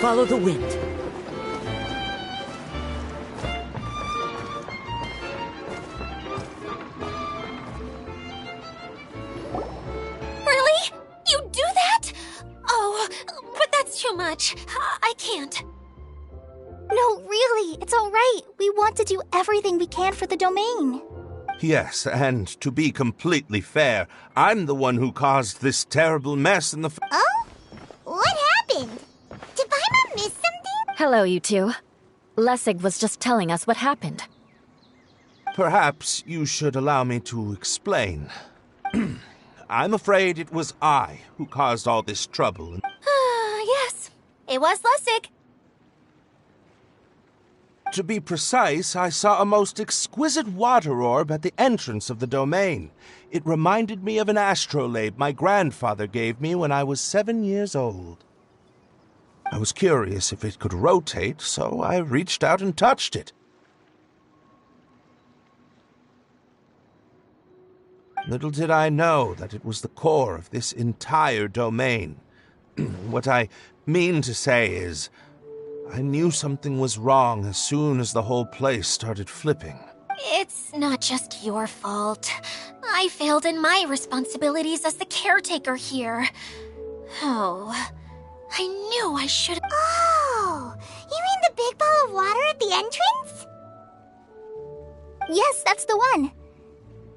Follow the wind. Really? You do that? Oh, but that's too much. I can't. No, really, it's all right. We want to do everything we can for the domain. Yes, and to be completely fair, I'm the one who caused this terrible mess in the Oh? What happened? Did Paimon miss something? Hello, you two. Lessig was just telling us what happened. Perhaps you should allow me to explain. I'm afraid it was I who caused all this trouble. Yes, it was Lessig. To be precise, I saw a most exquisite water orb at the entrance of the domain. It reminded me of an astrolabe my grandfather gave me when I was 7 years old. I was curious if it could rotate, so I reached out and touched it. Little did I know that it was the core of this entire domain. What I mean to say is, I knew something was wrong as soon as the whole place started flipping. It's not just your fault. I failed in my responsibilities as the caretaker here. Oh, I knew I should. Oh, you mean the big ball of water at the entrance? Yes, that's the one.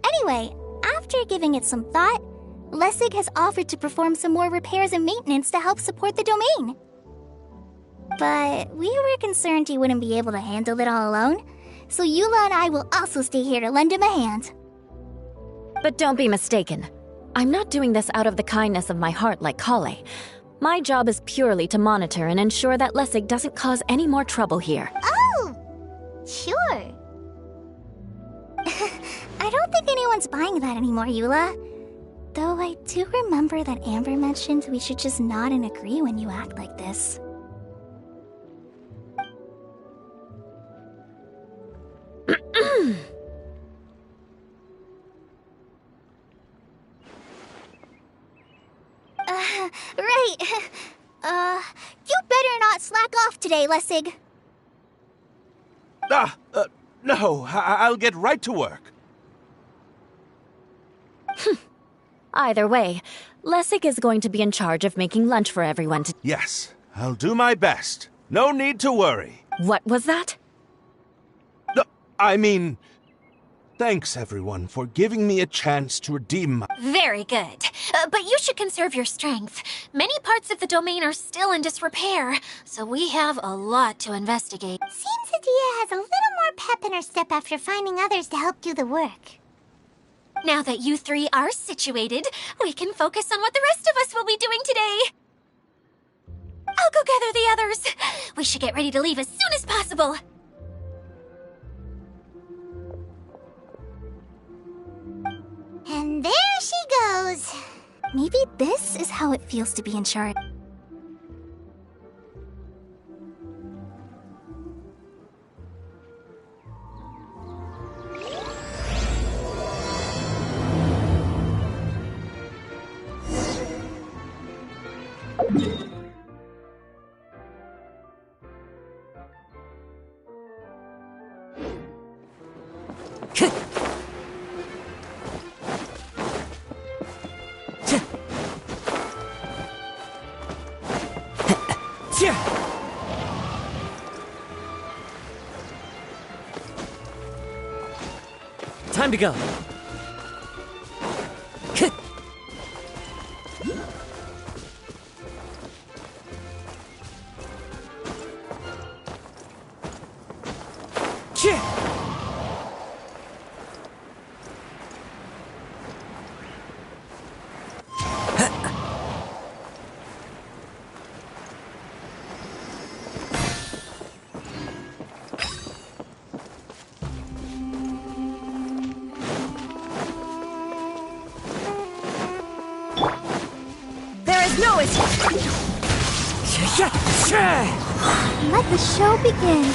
Anyway, after giving it some thought, Lessig has offered to perform some more repairs and maintenance to help support the domain. But we were concerned he wouldn't be able to handle it all alone, so Eula and I will also stay here to lend him a hand. But don't be mistaken. I'm not doing this out of the kindness of my heart like Kale. My job is purely to monitor and ensure that Lessig doesn't cause any more trouble here. Oh, sure. I don't think anyone's buying that anymore, Eula. Though I do remember that Amber mentioned we should just nod and agree when you act like this. Right. You better not slack off today, Lessig. No, I'll get right to work. Either way, Lessig is going to be in charge of making lunch for everyone to— Yes, I'll do my best. No need to worry. What was that? No, I mean, thanks everyone for giving me a chance to redeem my... Very good. But you should conserve your strength. Many parts of the domain are still in disrepair, so we have a lot to investigate. Seems Adia has a little more pep in her step after finding others to help do the work. Now that you three are situated, we can focus on what the rest of us will be doing today. I'll go gather the others. We should get ready to leave as soon as possible. And there she goes. Maybe this is how it feels to be in charge. Time to go. No escape. Let the show begin.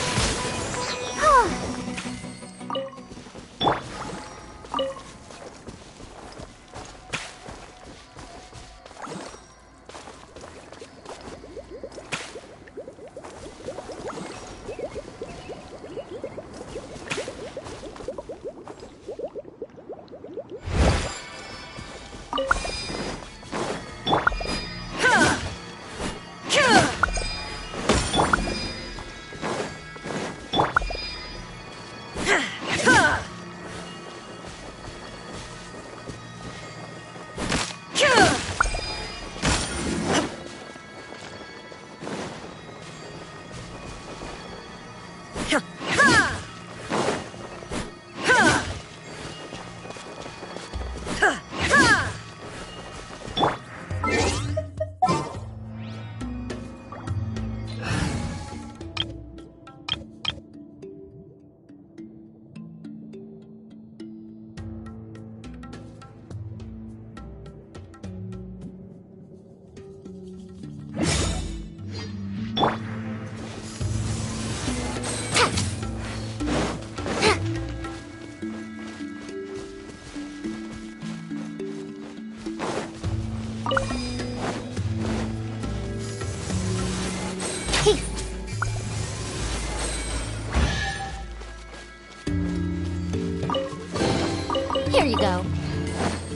Here you go.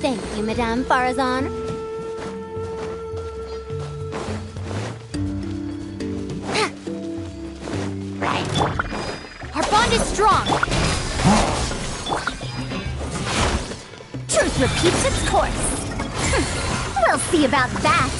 Thank you, Madame Farazan. Our bond is strong. Truth repeats its course. We'll see about that.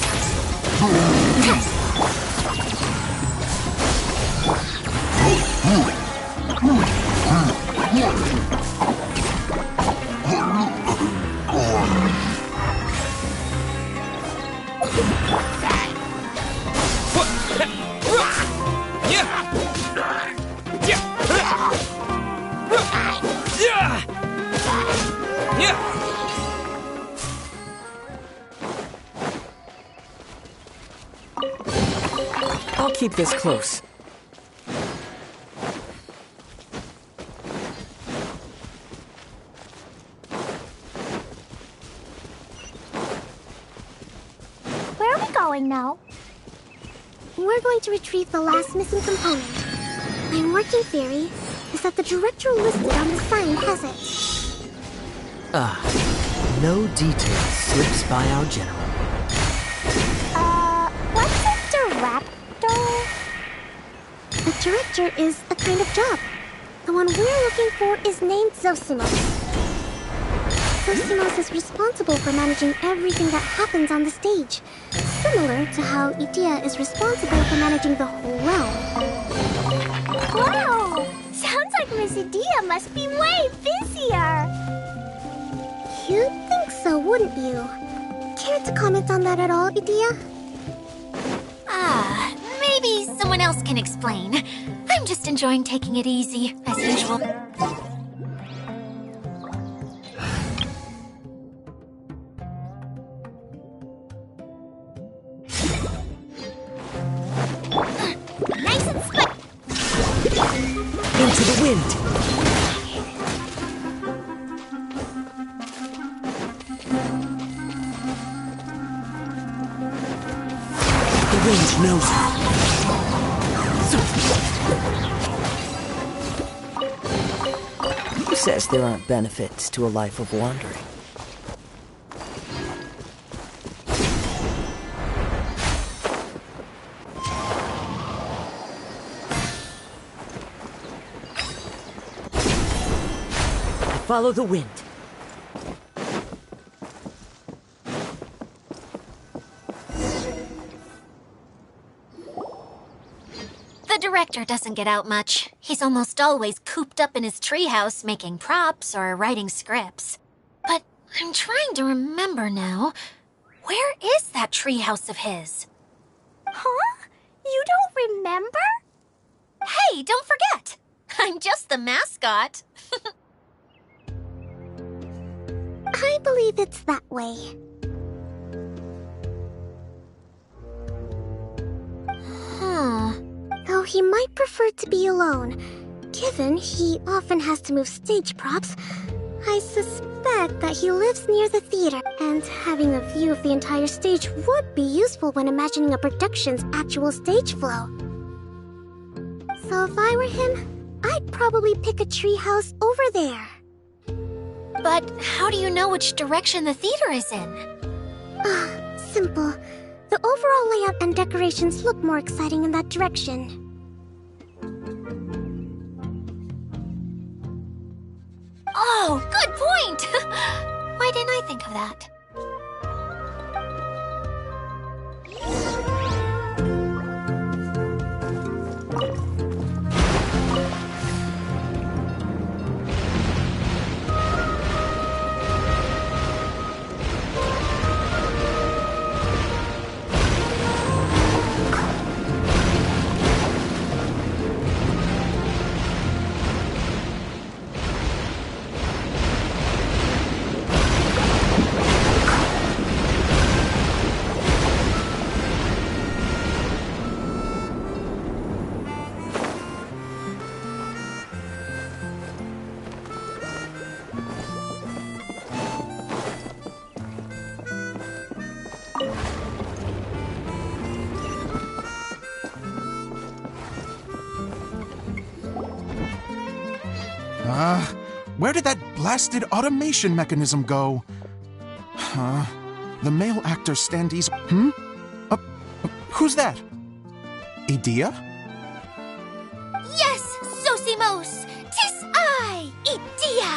I'll keep this close. Where are we going now? We're going to retrieve the last missing component. My working theory is that the director listed on the sign has it. No detail slips by our general. What's a director? A director is a kind of job. The one we're looking for is named Zosimos. Zosimos is responsible for managing everything that happens on the stage, similar to how Idea is responsible for managing the whole realm. Wow! Sounds like Miss Idea must be way busier. You'd think so, wouldn't you? Care to comment on that at all, Idea? Maybe someone else can explain. I'm just enjoying taking it easy, as usual. Nice and split! Into the wind! The wind knows her. Who says there aren't benefits to a life of wandering? Follow the wind. The director doesn't get out much. He's almost always cooped up in his treehouse making props or writing scripts. But I'm trying to remember now. Where is that treehouse of his? Huh? You don't remember? Hey, don't forget! I'm just the mascot. I believe it's that way. Huh. Though he might prefer to be alone, given he often has to move stage props, I suspect that he lives near the theater, and having a view of the entire stage would be useful when imagining a production's actual stage flow. So if I were him, I'd probably pick a treehouse over there. But how do you know which direction the theater is in? Simple. The overall layout and decorations look more exciting in that direction. Oh, good point! Why didn't I think of that? Where did that blasted automation mechanism go? The male actor standees... Who's that? Idea? Yes, Sosimos! 'Tis I, Idea!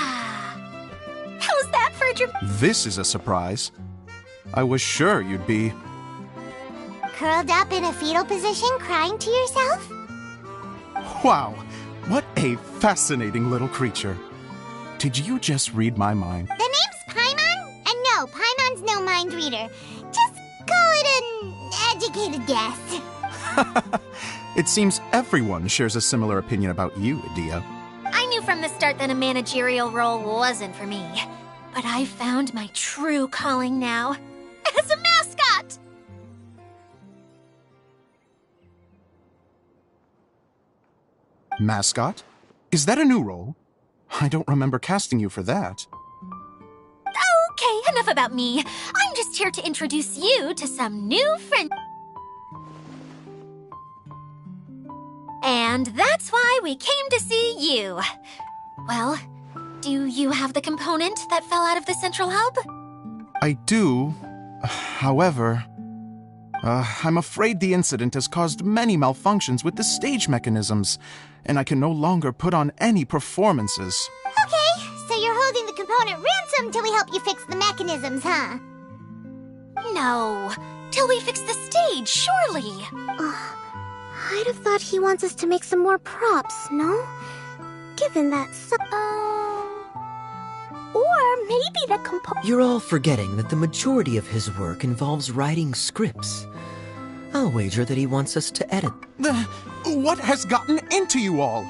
How's that for a This is a surprise. I was sure you'd be... Curled up in a fetal position, crying to yourself? Wow, what a fascinating little creature. Did you just read my mind? The name's Paimon? And no, Paimon's no mind reader. Just call it an educated guess. It seems everyone shares a similar opinion about you, Idea. I knew from the start that a managerial role wasn't for me. But I found my true calling now. As a mascot! Mascot? Is that a new role? I don't remember casting you for that. Okay, enough about me. I'm just here to introduce you to some new friends. And that's why we came to see you. Well, do you have the component that fell out of the central hub? I do. However, I'm afraid the incident has caused many malfunctions with the stage mechanisms, and I can no longer put on any performances. Okay, so you're holding the component ransom till we help you fix the mechanisms, huh? No, till we fix the stage, surely. I'd have thought he wants us to make some more props, no? Given that Or maybe the You're all forgetting that the majority of his work involves writing scripts. I'll wager that he wants us to edit. What has gotten into you all?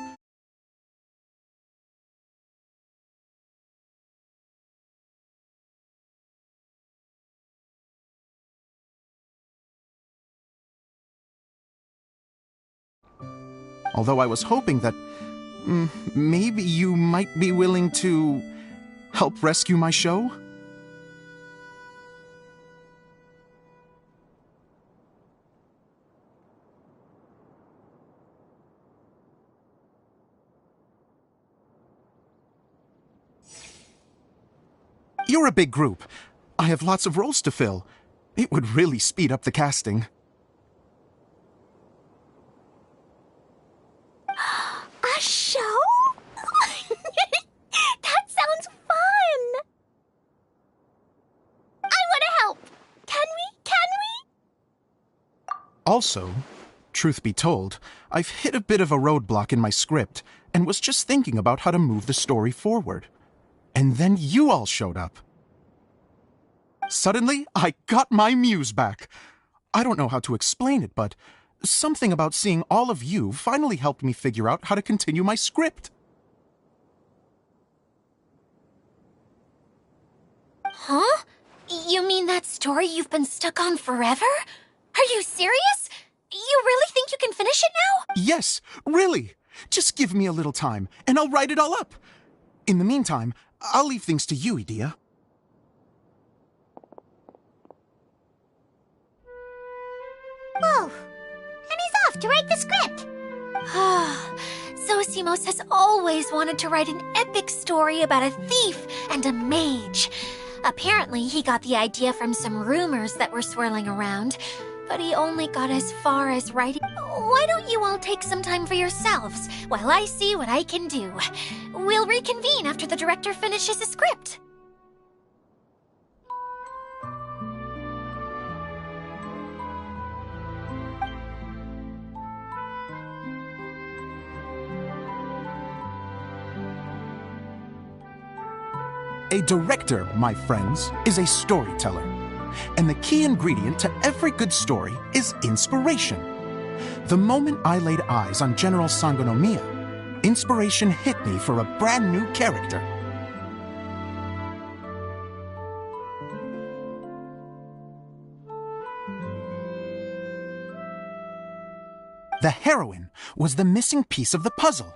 Although I was hoping that maybe you might be willing to help rescue my show? You're a big group. I have lots of roles to fill. It would really speed up the casting. A show? That sounds fun! I want to help! Can we? Also, truth be told, I've hit a bit of a roadblock in my script and was just thinking about how to move the story forward. And then you all showed up. Suddenly, I got my muse back. I don't know how to explain it, but something about seeing all of you finally helped me figure out how to continue my script. Huh? You mean that story you've been stuck on forever? Are you serious? You really think you can finish it now? Yes, really. Just give me a little time, and I'll write it all up. In the meantime, I'll leave things to you, Idea. Whoa! And he's off to write the script! Zosimos has always wanted to write an epic story about a thief and a mage. Apparently, he got the idea from some rumors that were swirling around, but he only got as far as writing. Why don't you all take some time for yourselves while I see what I can do? We'll reconvene after the director finishes his script. A director, my friends, is a storyteller. And the key ingredient to every good story is inspiration. The moment I laid eyes on General Sangonomiya, inspiration hit me for a brand new character. The heroine was the missing piece of the puzzle.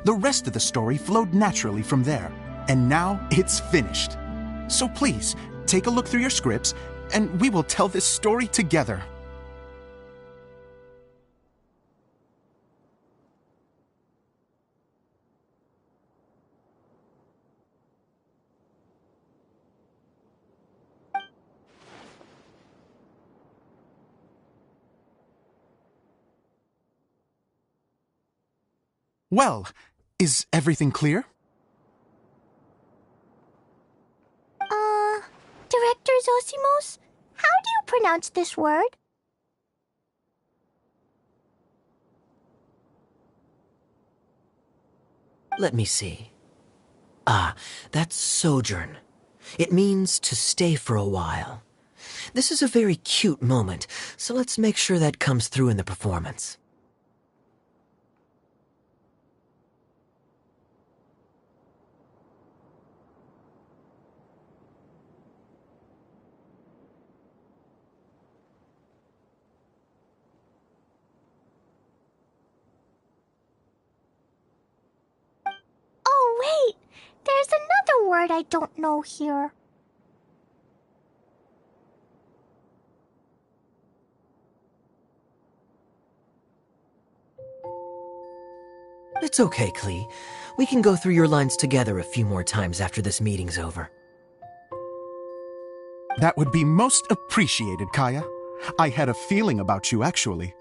The rest of the story flowed naturally from there. And now it's finished. So please, take a look through your scripts, and we will tell this story together. Well, is everything clear? Director Zosimos, how do you pronounce this word? Let me see. Ah, that's sojourn. It means to stay for a while. This is a very cute moment, so let's make sure that comes through in the performance. Oh, wait! There's another word I don't know here. It's okay, Klee. We can go through your lines together a few more times after this meeting's over. That would be most appreciated, Kaya. I had a feeling about you, actually.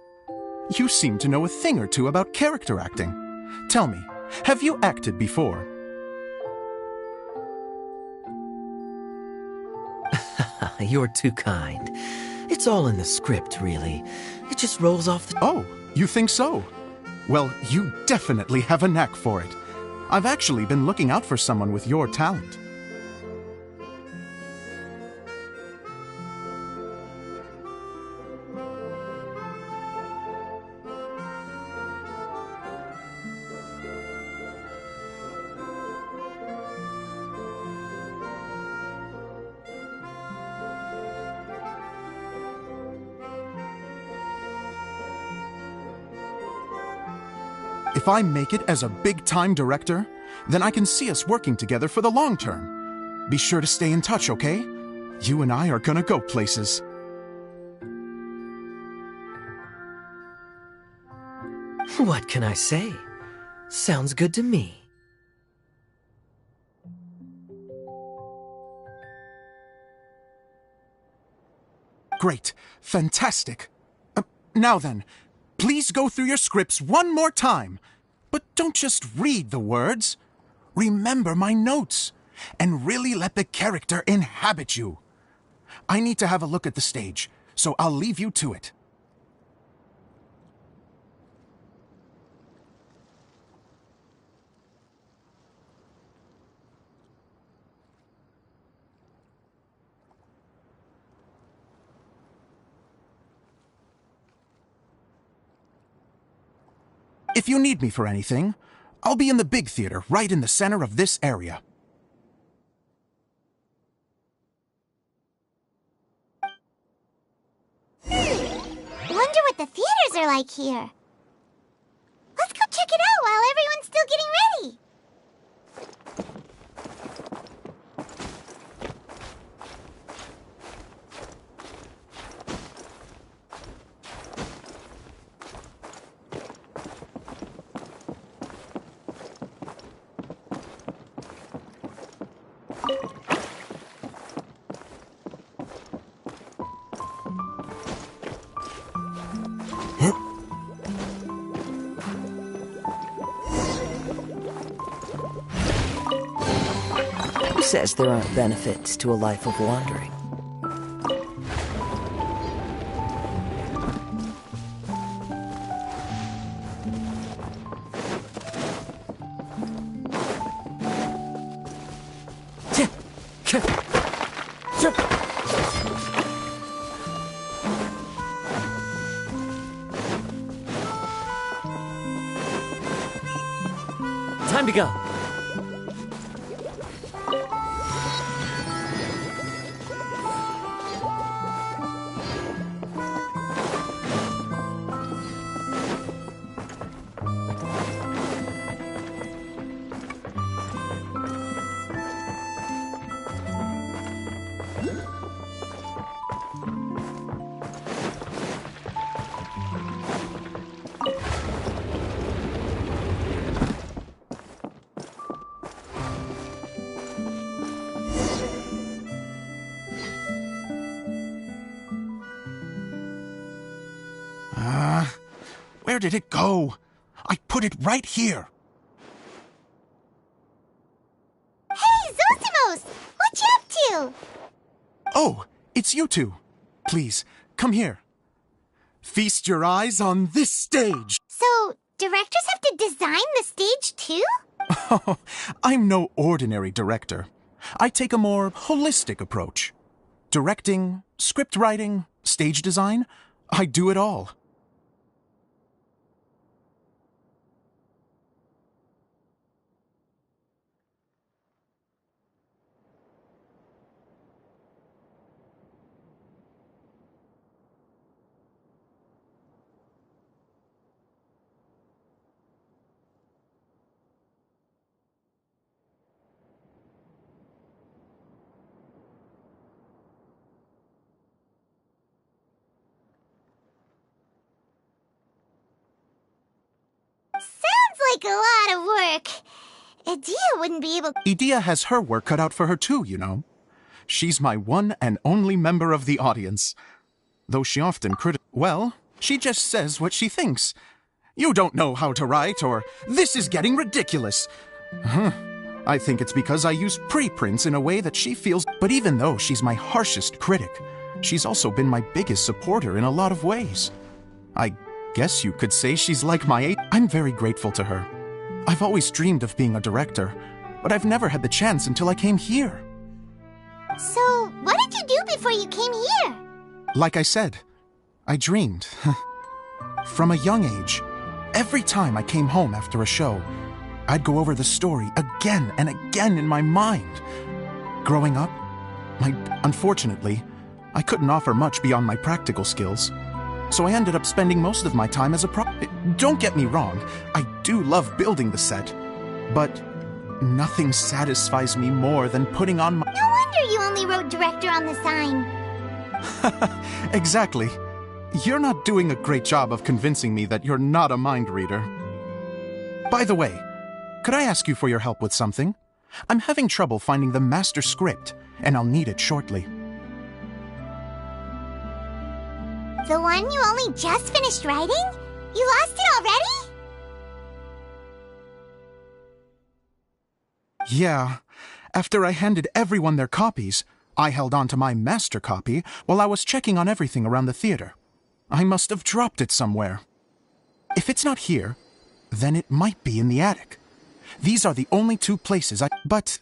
You seem to know a thing or two about character acting. Tell me, have you acted before? You're too kind. It's all in the script, really. It just rolls off the... Oh, you think so? Well, you definitely have a knack for it. I've actually been looking out for someone with your talent. If I make it as a big-time director, then I can see us working together for the long term. Be sure to stay in touch, okay? You and I are gonna go places. What can I say? Sounds good to me. Great. Fantastic. Now then, please go through your scripts one more time. But don't just read the words. Remember my notes. And really let the character inhabit you. I need to have a look at the stage, so I'll leave you to it. If you need me for anything, I'll be in the big theater right in the center of this area. Wonder what the theaters are like here. Let's go check it out while everyone's still getting ready. Who says there aren't benefits to a life of wandering? Time to go. Where did it go? I put it right here. Zosimos! What you up to? Oh, it's you two. Please, come here. Feast your eyes on this stage. So, directors have to design the stage too? Oh, I'm no ordinary director. I take a more holistic approach. Directing, script writing, stage design, I do it all. Sounds like a lot of work. Idea wouldn't be able... Idea has her work cut out for her too, you know. She's my one and only member of the audience. Though she often well, she just says what she thinks. You don't know how to write, or this is getting ridiculous. I think it's because I use preprints in a way that she feels... But even though she's my harshest critic, she's also been my biggest supporter in a lot of ways. I guess you could say she's like my... I'm very grateful to her. I've always dreamed of being a director, but I've never had the chance until I came here. So, what did you do before you came here? Like I said, I dreamed. From a young age, every time I came home after a show, I'd go over the story again and again in my mind. Growing up, unfortunately, I couldn't offer much beyond my practical skills. So I ended up spending most of my time as a Don't get me wrong, I do love building the set, but nothing satisfies me more than putting on my... No wonder you only wrote director on the sign. Exactly. You're not doing a great job of convincing me that you're not a mind reader. By the way, could I ask you for your help with something? I'm having trouble finding the master script, and I'll need it shortly. The one you only just finished writing? You lost it already? Yeah. After I handed everyone their copies, I held on to my master copy while I was checking on everything around the theater. I must have dropped it somewhere. If it's not here, then it might be in the attic. These are the only two places But,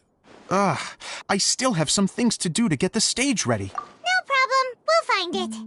I still have some things to do to get the stage ready. No problem. We'll find it.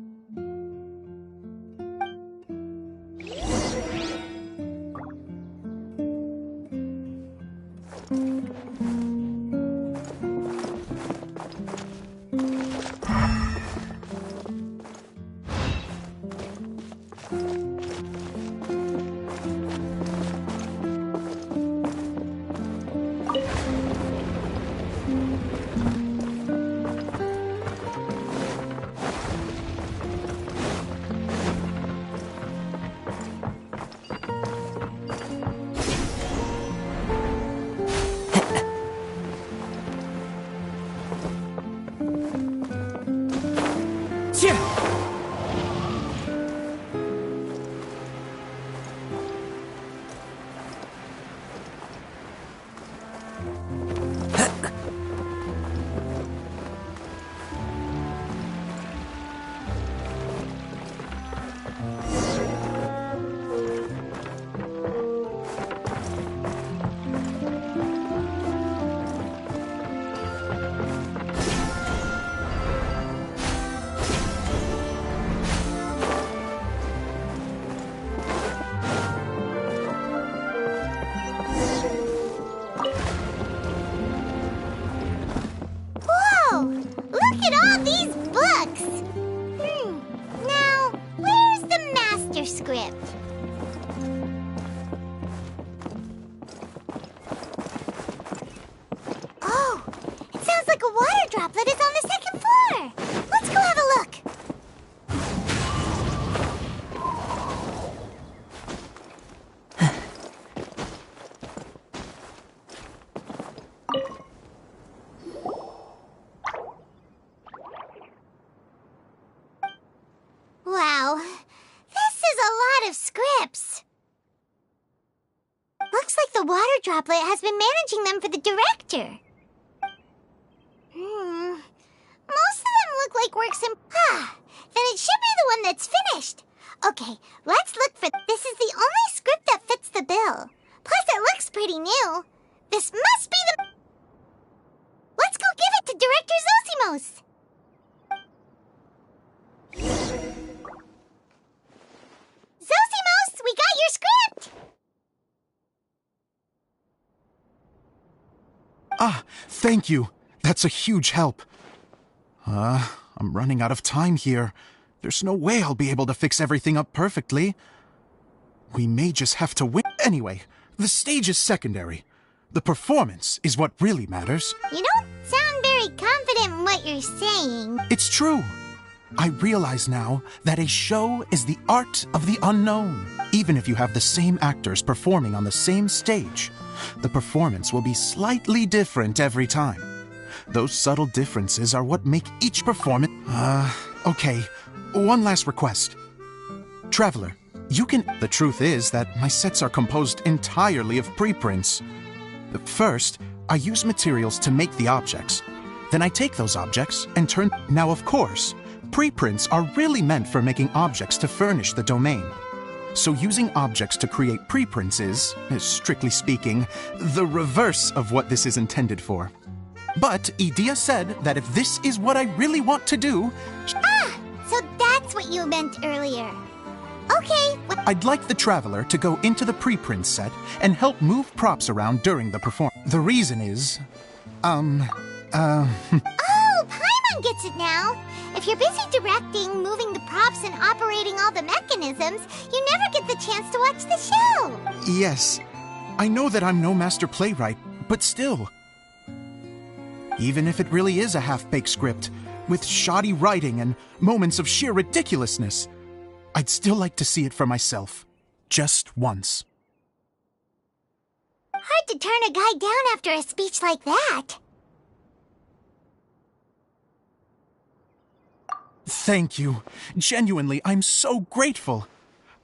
Wow, this is a lot of scripts. Looks like the water droplet has been managing them for the director. look like works in... Then it should be the one that's finished. Okay, let's look for... This is the only script that fits the bill. Plus, it looks pretty new. This must be the... Let's go give it to Director Zosimos. Zosimos, we got your script! Ah, thank you. That's a huge help. I'm running out of time here. There's no way I'll be able to fix everything up perfectly. We may just have to win. Anyway, the stage is secondary. The performance is what really matters. You don't sound very confident in what you're saying. It's true. I realize now that a show is the art of the unknown. Even if you have the same actors performing on the same stage, the performance will be slightly different every time. Those subtle differences are what make each performance... Okay. One last request. Traveler, you can... The truth is that my sets are composed entirely of preprints. First, I use materials to make the objects. Then I take those objects and turn... Now, of course, preprints are really meant for making objects to furnish the domain. So using objects to create preprints is, strictly speaking, the reverse of what this is intended for. But Edea said that if this is what I really want to do... So that's what you meant earlier. Okay. I'd like the Traveler to go into the preprint set and help move props around during the performance. The reason is... Oh, Paimon gets it now. If you're busy directing, moving the props, and operating all the mechanisms, you never get the chance to watch the show. Yes. I know that I'm no master playwright, but still... Even if it really is a half-baked script, with shoddy writing and moments of sheer ridiculousness, I'd still like to see it for myself. Just once. Hard to turn a guy down after a speech like that. Thank you. Genuinely, I'm so grateful.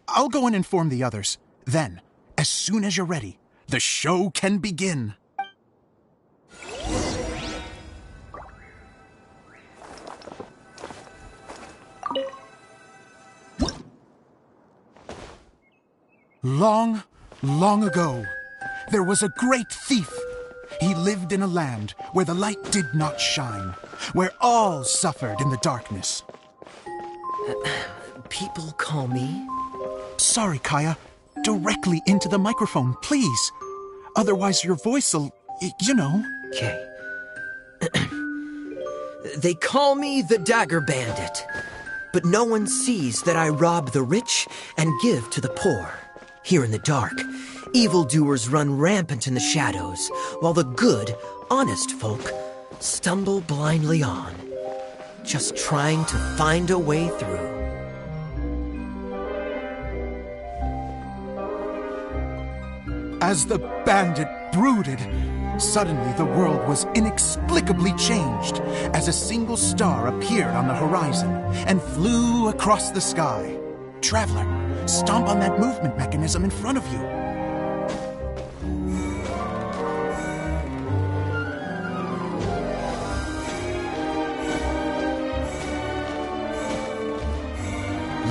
I'll go and inform the others. Then, as soon as you're ready, the show can begin. Long, long ago, there was a great thief. He lived in a land where the light did not shine, where all suffered in the darkness. People call me... Sorry, Kaya. Directly into the microphone, please. Otherwise your voice'll... you know. Okay. They call me the Dagger Bandit, but no one sees that I rob the rich and give to the poor. Here in the dark, evildoers run rampant in the shadows, while the good, honest folk stumble blindly on, just trying to find a way through. As the bandit brooded, suddenly the world was inexplicably changed as a single star appeared on the horizon and flew across the sky. Traveler, stomp on that movement mechanism in front of you.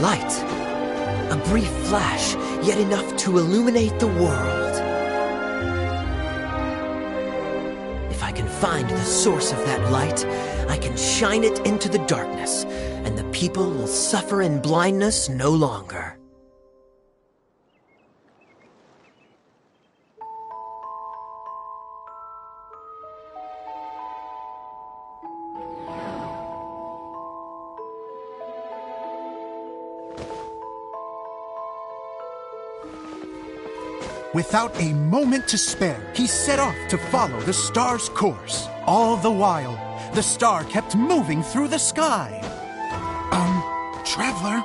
Light. A brief flash, yet enough to illuminate the world. If I can find the source of that light, I can shine it into the darkness, and the people will suffer in blindness no longer. Without a moment to spare, he set off to follow the star's course. All the while, the star kept moving through the sky. Traveler,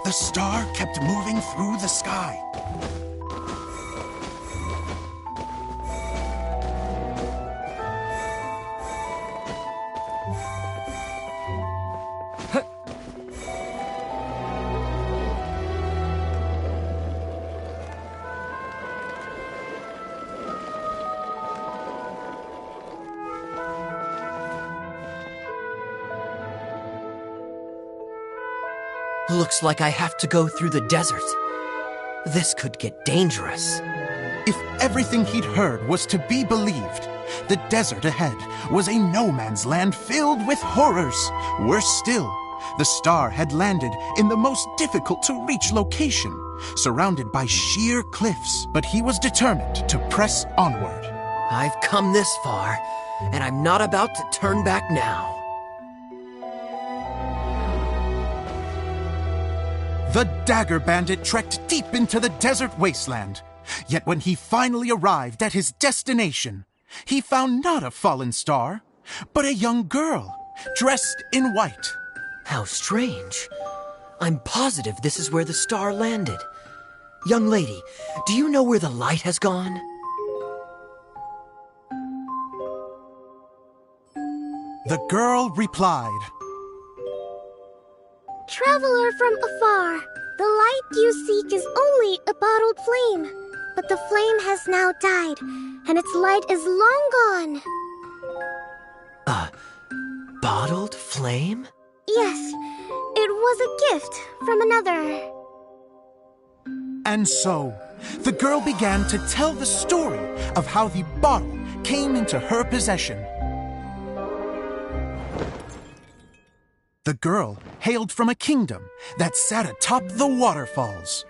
the star kept moving through the sky. Looks like I have to go through the desert. This could get dangerous. If everything he'd heard was to be believed, the desert ahead was a no-man's land filled with horrors. Worse still, the star had landed in the most difficult-to-reach location, surrounded by sheer cliffs, but he was determined to press onward. I've come this far, and I'm not about to turn back now. The Dagger Bandit trekked deep into the desert wasteland. Yet when he finally arrived at his destination, he found not a fallen star, but a young girl, dressed in white. How strange. I'm positive this is where the star landed. Young lady, do you know where the light has gone? The girl replied, Traveler from afar, the light you seek is only a bottled flame. But the flame has now died, and its light is long gone. Bottled flame? Yes, it was a gift from another. And so, the girl began to tell the story of how the bottle came into her possession. The girl hailed from a kingdom that sat atop the waterfalls.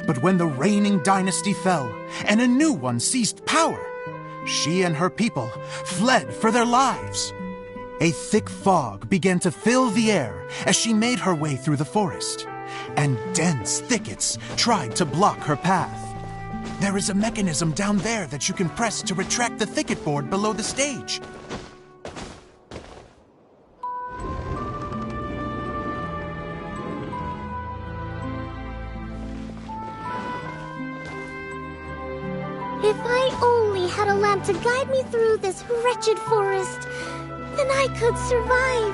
But when the reigning dynasty fell and a new one seized power, she and her people fled for their lives. A thick fog began to fill the air as she made her way through the forest, and dense thickets tried to block her path. There is a mechanism down there that you can press to retract the thicket board below the stage. If I only had a lamp to guide me through this wretched forest, then I could survive.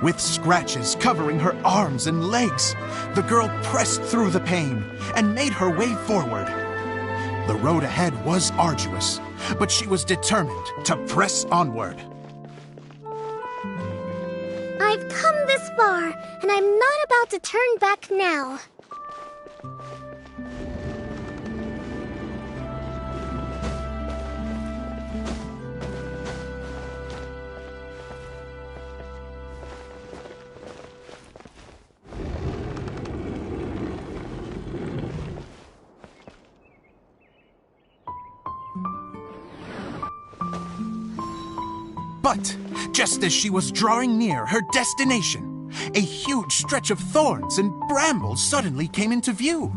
With scratches covering her arms and legs, the girl pressed through the pain and made her way forward. The road ahead was arduous, but she was determined to press onward. I've come this far, and I'm not about to turn back now. But just as she was drawing near her destination, a huge stretch of thorns and brambles suddenly came into view.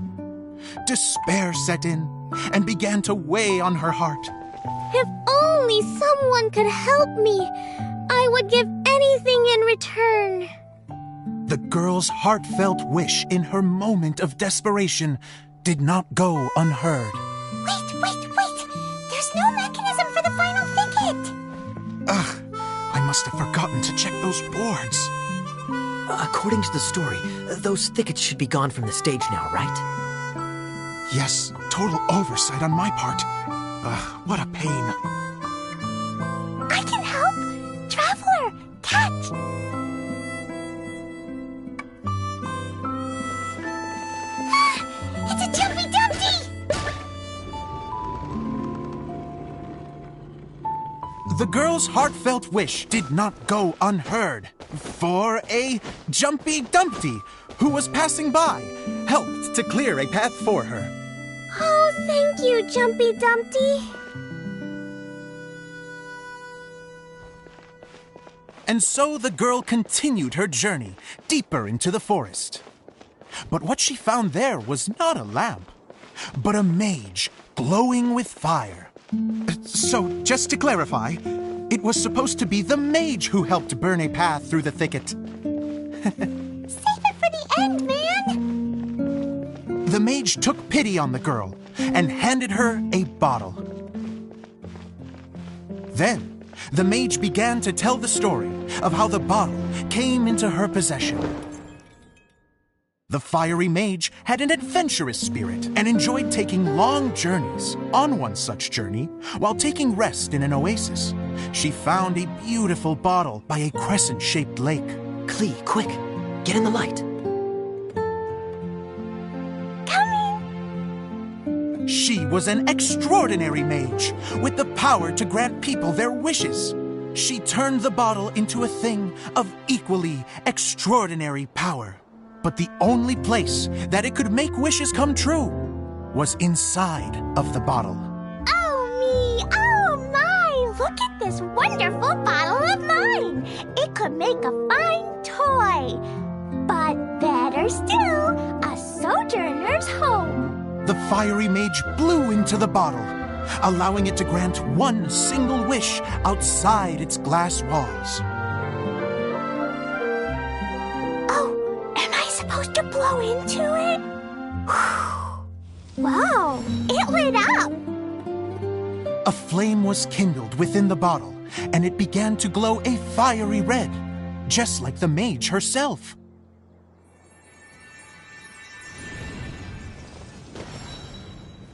Despair set in and began to weigh on her heart. If only someone could help me, I would give anything in return. The girl's heartfelt wish in her moment of desperation did not go unheard. Wait! There's no mechanism for the final thicket! Ugh, I must have forgotten to check those boards. According to the story, those thickets should be gone from the stage now, right? Yes, total oversight on my part. Ugh, what a pain. I can help! Traveler, catch! It's a Jumpy Dumpty! The girl's heartfelt wish did not go unheard, for a Jumpy Dumpty, who was passing by, helped to clear a path for her. Oh, thank you, Jumpy Dumpty. And so the girl continued her journey deeper into the forest. But what she found there was not a lamp, but a mage glowing with fire. So, just to clarify, it was supposed to be the mage who helped burn a path through the thicket. Save it for the end, man! The mage took pity on the girl and handed her a bottle. Then, the mage began to tell the story of how the bottle came into her possession. The fiery mage had an adventurous spirit and enjoyed taking long journeys. On one such journey, while taking rest in an oasis, She found a beautiful bottle by a crescent-shaped lake. Klee, quick! Get in the light! She was an extraordinary mage, with the power to grant people their wishes. She turned the bottle into a thing of equally extraordinary power. But the only place that it could make wishes come true was inside of the bottle. Oh me! Oh my! Look at this wonderful bottle of mine! It could make a fine toy. But better still, a sojourner's home. The fiery mage blew into the bottle, allowing it to grant one single wish outside its glass walls. Oh, am I supposed to blow into it? Whoa, it lit up! A flame was kindled within the bottle, and it began to glow a fiery red, just like the mage herself.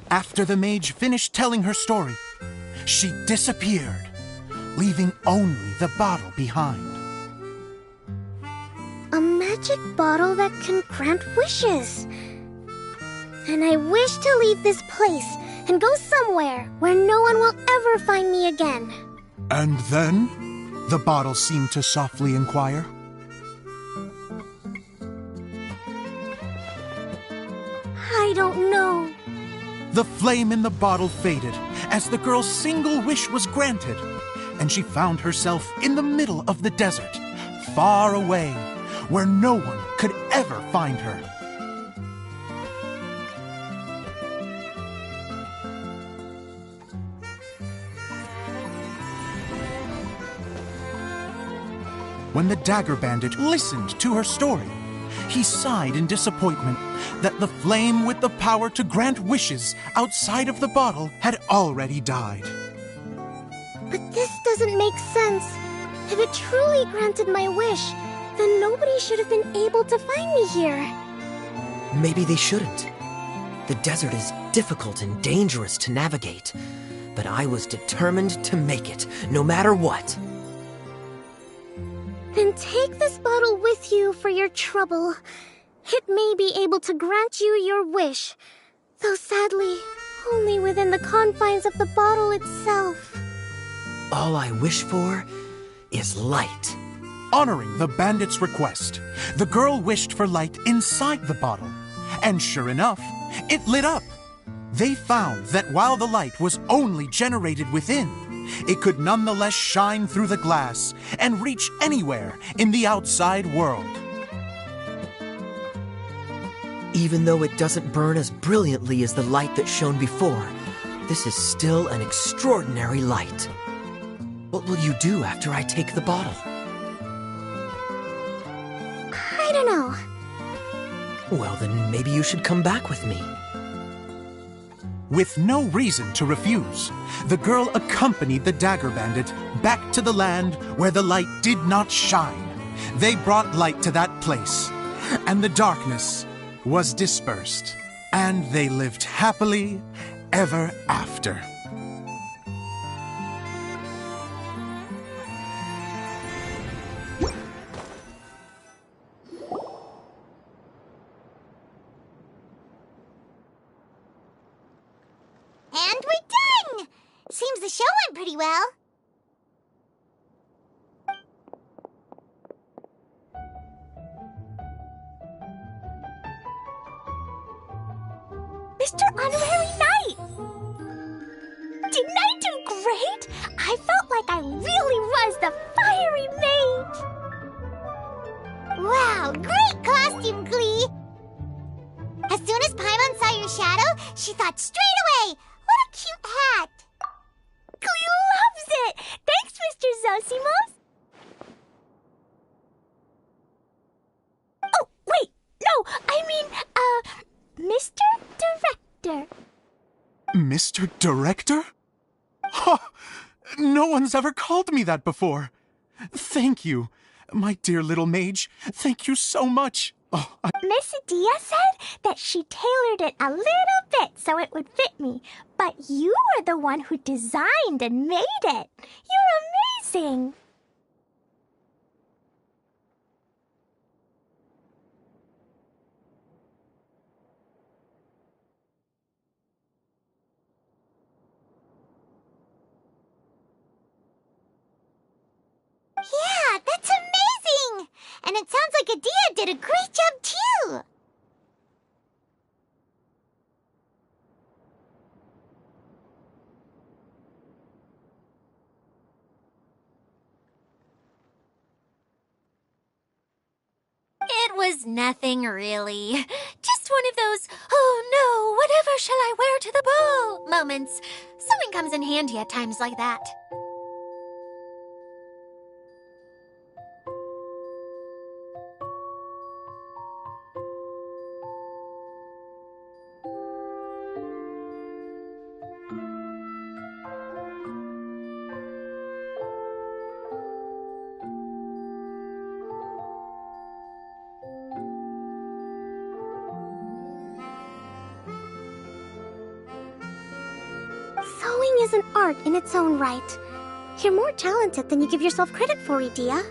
After the mage finished telling her story, she disappeared, leaving only the bottle behind. A magic bottle that can grant wishes. And I wish to leave this place and go somewhere where no one will ever find me again. And then? The bottle seemed to softly inquire. I don't know. The flame in the bottle faded as the girl's single wish was granted, and she found herself in the middle of the desert, far away, where no one could ever find her. When the dagger bandit listened to her story, he sighed in disappointment that the flame with the power to grant wishes outside of the bottle had already died. But this doesn't make sense. If it truly granted my wish, then nobody should have been able to find me here. Maybe they shouldn't. The desert is difficult and dangerous to navigate, but I was determined to make it, no matter what. Then take this bottle with you for your trouble. It may be able to grant you your wish, though sadly, only within the confines of the bottle itself. All I wish for is light. Honoring the bandit's request, the girl wished for light inside the bottle, and sure enough, it lit up. They found that while the light was only generated within, it could nonetheless shine through the glass and reach anywhere in the outside world. Even though it doesn't burn as brilliantly as the light that shone before, this is still an extraordinary light. What will you do after I take the bottle? I don't know. Well, then maybe you should come back with me. With no reason to refuse, the girl accompanied the dagger bandit back to the land where the light did not shine. They brought light to that place, and the darkness was dispersed, and they lived happily ever after. And we're done! Seems the show went pretty well. Mr. Honorary Knight! Didn't I do great? I felt like I really was the fiery mage! Wow, great costume, Glee! As soon as Paimon saw your shadow, she thought straight away, what a cute hat! Glee loves it! Thanks, Mr. Zosimos! Oh, wait! No, I mean, Mr. Director. Mr. Director? Huh, no one's ever called me that before. Thank you, my dear little mage. Thank you so much. Oh, Miss Adia said that she tailored it a little it so it would fit me. But you were the one who designed and made it. You're amazing. Yeah, that's amazing! And it sounds like Adia did a great job too! It was nothing really. Just one of those, oh no, whatever shall I wear to the ball moments. Sewing comes in handy at times like that. Sewing is an art in its own right. You're more talented than you give yourself credit for, Adia.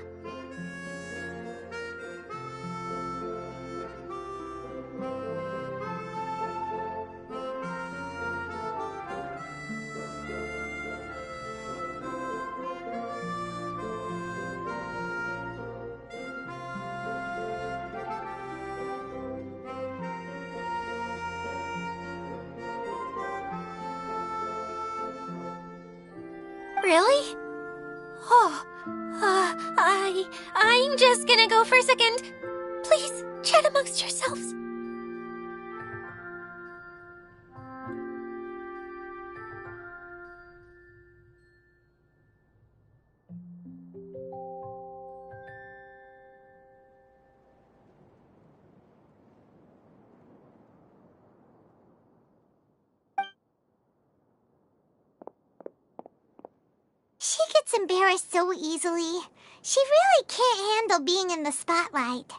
Really? Oh, I'm just gonna go for a second. Please, chat amongst yourselves. She gets embarrassed so easily. She really can't handle being in the spotlight.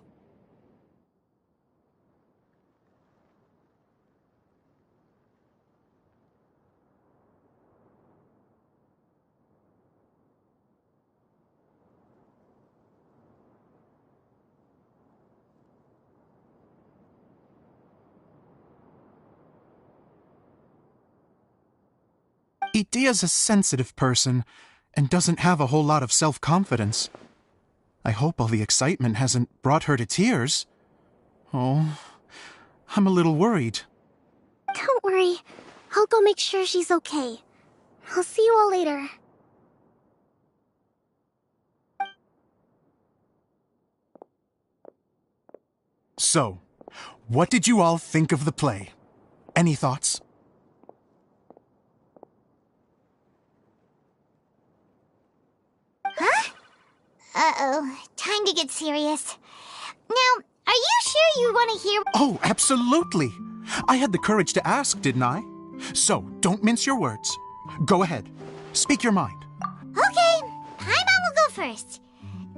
Idia's a sensitive person and doesn't have a whole lot of self-confidence. I hope all the excitement hasn't brought her to tears. Oh, I'm a little worried. Don't worry. I'll go make sure she's okay. I'll see you all later. So, what did you all think of the play? Any thoughts? Huh? Uh-oh. Time to get serious. Now, are you sure you want to hear— Oh, absolutely! I had the courage to ask, didn't I? So, don't mince your words. Go ahead. Speak your mind. Okay, Paimon will go first.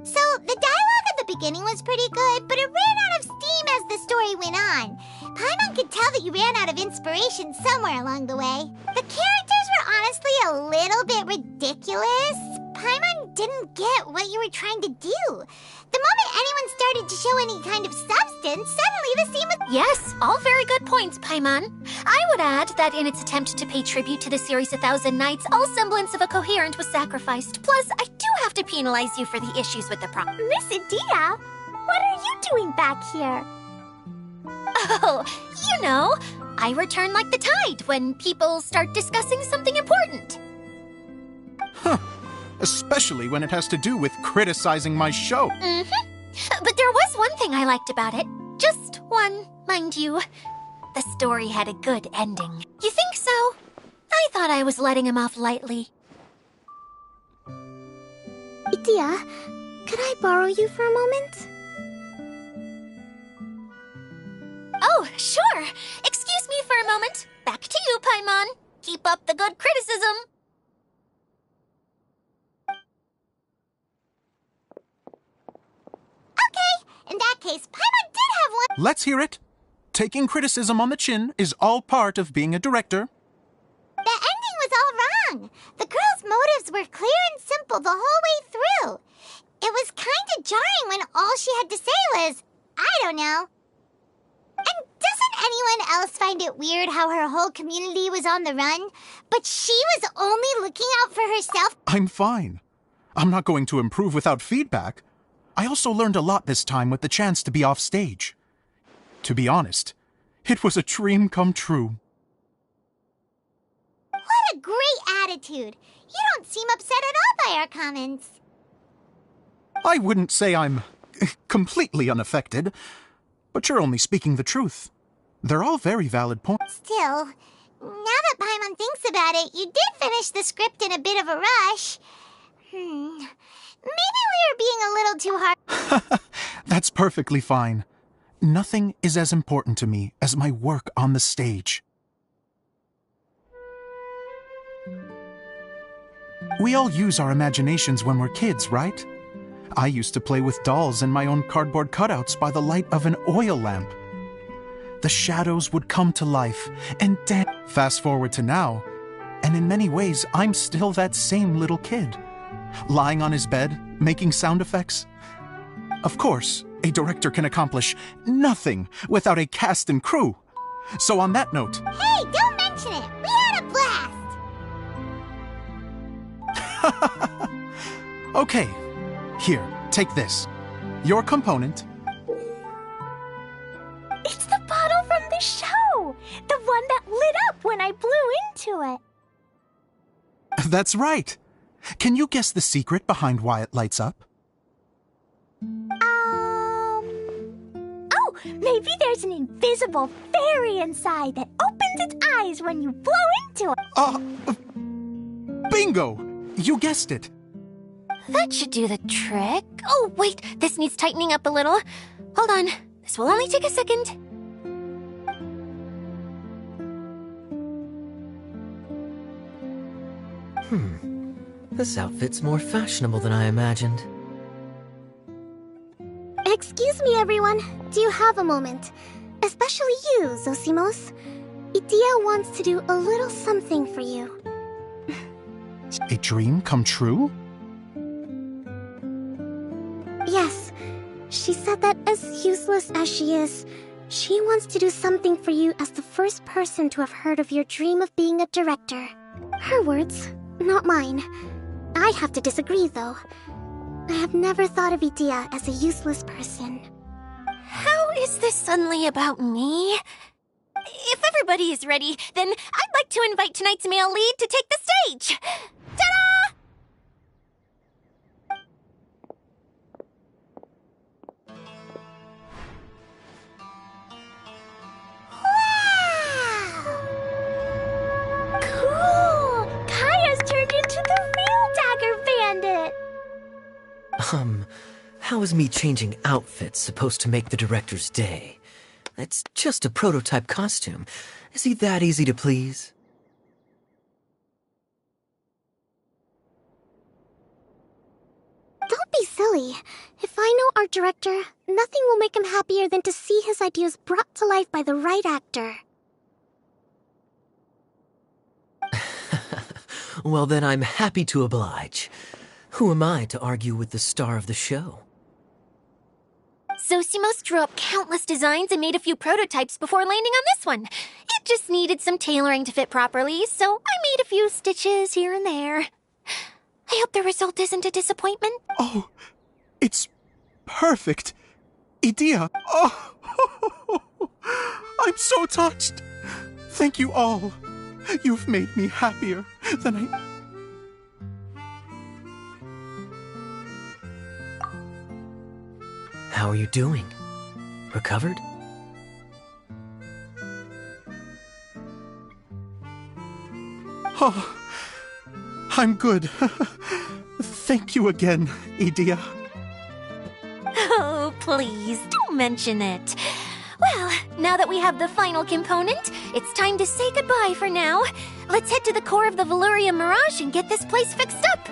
So, the dialogue at the beginning was pretty good, but it ran out of steam as the story went on. Paimon could tell that you ran out of inspiration somewhere along the way. The characters were honestly a little bit ridiculous. Paimon didn't get what you were trying to do. The moment anyone started to show any kind of substance, suddenly the scene was— Yes, all very good points, Paimon. I would add that in its attempt to pay tribute to the series 1,000 Nights, all semblance of a coherent was sacrificed. Plus, I do have to penalize you for the issues with the prop. Miss Adia, what are you doing back here? Oh, you know, I return like the tide when people start discussing something important. Huh. Especially when it has to do with criticizing my show. But there was one thing I liked about it. Just one, mind you. The story had a good ending. You think so? I thought I was letting him off lightly. Adia, could I borrow you for a moment? Oh, sure. Excuse me for a moment. Back to you, Paimon. Keep up the good criticism. Okay, in that case, Paimon did have one— Let's hear it. Taking criticism on the chin is all part of being a director. The ending was all wrong. The girl's motives were clear and simple the whole way through. It was kind of jarring when all she had to say was, I don't know. And doesn't anyone else find it weird how her whole community was on the run, but she was only looking out for herself? I'm fine. I'm not going to improve without feedback. I also learned a lot this time with the chance to be off stage. To be honest, it was a dream come true. What a great attitude. You don't seem upset at all by our comments. I wouldn't say I'm completely unaffected, but you're only speaking the truth. They're all very valid points. Still, now that Paimon thinks about it, you did finish the script in a bit of a rush. Maybe we were being a little too hard. That's perfectly fine. Nothing is as important to me as my work on the stage. We all use our imaginations when we're kids, right? I used to play with dolls and my own cardboard cutouts by the light of an oil lamp. The shadows would come to life and dance. Fast forward to now, and in many ways, I'm still that same little kid. Lying on his bed, making sound effects. Of course, a director can accomplish nothing without a cast and crew. So on that note... Hey, don't mention it! We had a blast! Okay, here, take this. Your component. It's the bottle from the show! The one that lit up when I blew into it. That's right. Can you guess the secret behind why it lights up? Oh, maybe there's an invisible fairy inside that opens its eyes when you blow into it. Bingo! You guessed it. That should do the trick. Oh, wait, this needs tightening up a little. Hold on, this will only take a second. This outfit's more fashionable than I imagined. Excuse me, everyone. Do you have a moment? Especially you, Zosimos. Idia wants to do a little something for you. A dream come true? Yes. She said that as useless as she is, she wants to do something for you as the first person to have heard of your dream of being a director. Her words, not mine. I have to disagree, though. I have never thought of Idia as a useless person. How is this suddenly about me? If everybody is ready, then I'd like to invite tonight's male lead to take the stage. Ta-da! Cool! Kaya's turned into the real Dagger Bandit! How is me changing outfits supposed to make the director's day? It's just a prototype costume. Is he that easy to please? Don't be silly. If I know our director, nothing will make him happier than to see his ideas brought to life by the right actor. Well, then I'm happy to oblige. Who am I to argue with the star of the show? Zosimos drew up countless designs and made a few prototypes before landing on this one. It just needed some tailoring to fit properly, so I made a few stitches here and there. I hope the result isn't a disappointment. Oh, it's perfect. Idia. Oh, I'm so touched. Thank you all. You've made me happier than I... How are you doing? Recovered? Oh, I'm good. Thank you again, Idia. Oh, please, don't mention it. Well, now that we have the final component, it's time to say goodbye for now. Let's head to the core of the Valyria Mirage and get this place fixed up.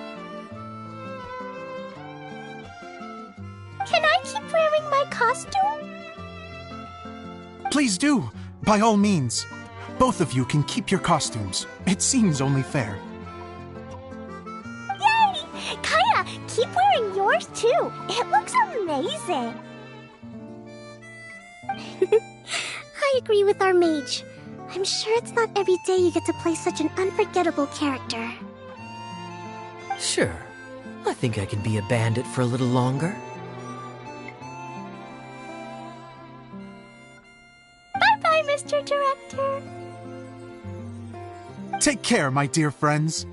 Can I keep wearing my costume? Please do, by all means. Both of you can keep your costumes. It seems only fair. Yay! Kaya, keep wearing yours too. It looks amazing. I agree with our mage. I'm sure it's not every day you get to play such an unforgettable character. Sure. I think I can be a bandit for a little longer. Bye-bye, Mr. Director. Take care, my dear friends.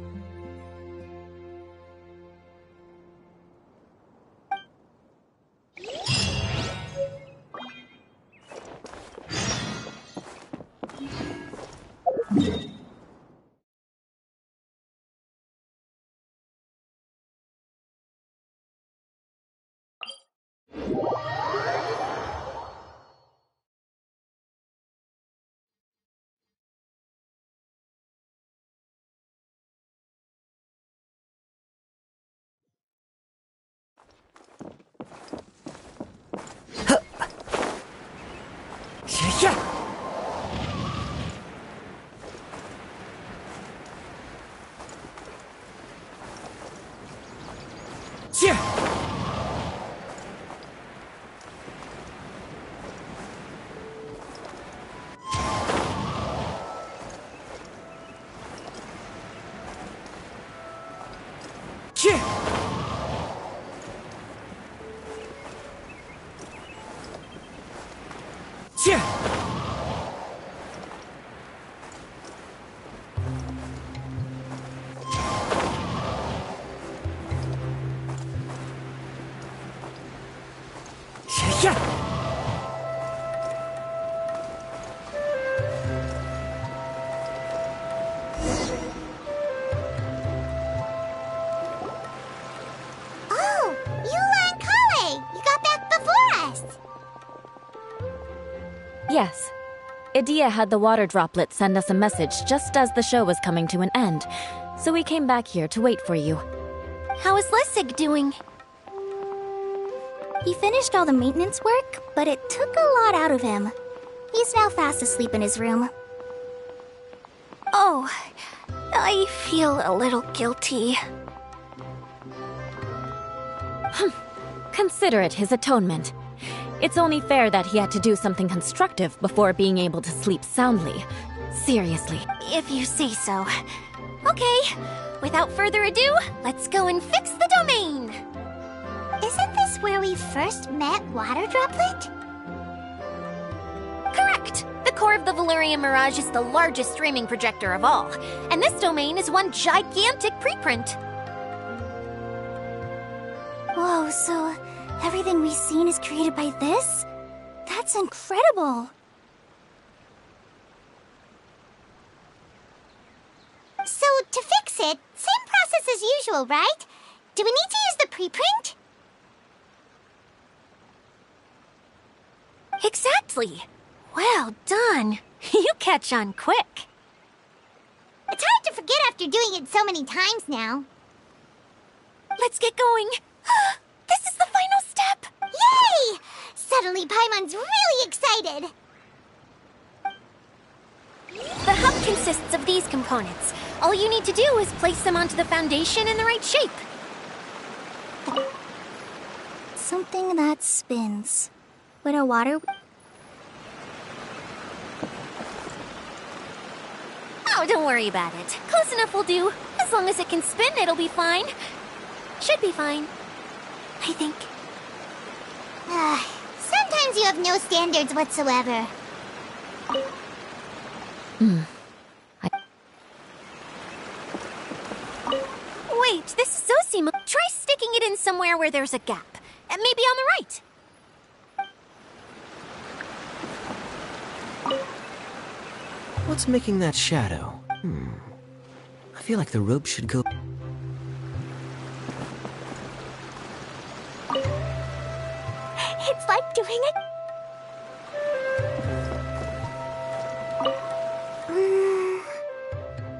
Oh, Eula and Kale! You got back before us! Yes. Idia had the water droplet send us a message just as the show was coming to an end, so we came back here to wait for you. How is Lessig doing? He finished all the maintenance work, but it took a lot out of him. He's now fast asleep in his room. Oh, I feel a little guilty. Consider it his atonement. It's only fair that he had to do something constructive before being able to sleep soundly. Seriously. If you say so. Okay, without further ado, let's go and fix the domain! Isn't this where we first met Water Droplet? Correct! The core of the Valyrian Mirage is the largest streaming projector of all, and this domain is one gigantic preprint. Whoa, so everything we've seen is created by this? That's incredible! So, to fix it, same process as usual, right? Do we need to use the preprint? Exactly! Well done! You catch on quick. It's hard to forget after doing it so many times now. Let's get going! This is the final step! Yay! Suddenly Paimon's really excited! The hub consists of these components. All you need to do is place them onto the foundation in the right shape. Something that spins. Would a water... Oh, don't worry about it. Close enough will do. As long as it can spin, it'll be fine. Should be fine. I think. Sometimes you have no standards whatsoever. Wait, this is so seamless. Try sticking it in somewhere where there's a gap. And maybe on the right. What's making that shadow? I feel like the rope should go... It's like doing it...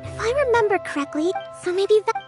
If I remember correctly, so maybe that...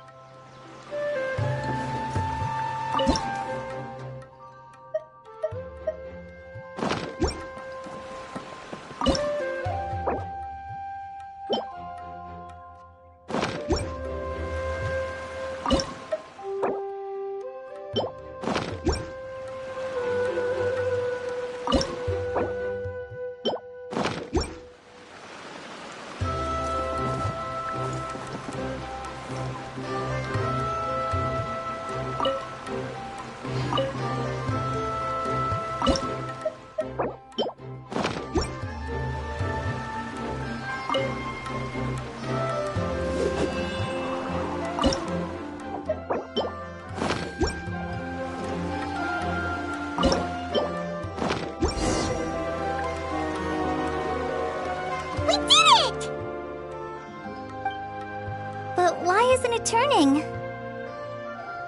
We did it! But why isn't it turning?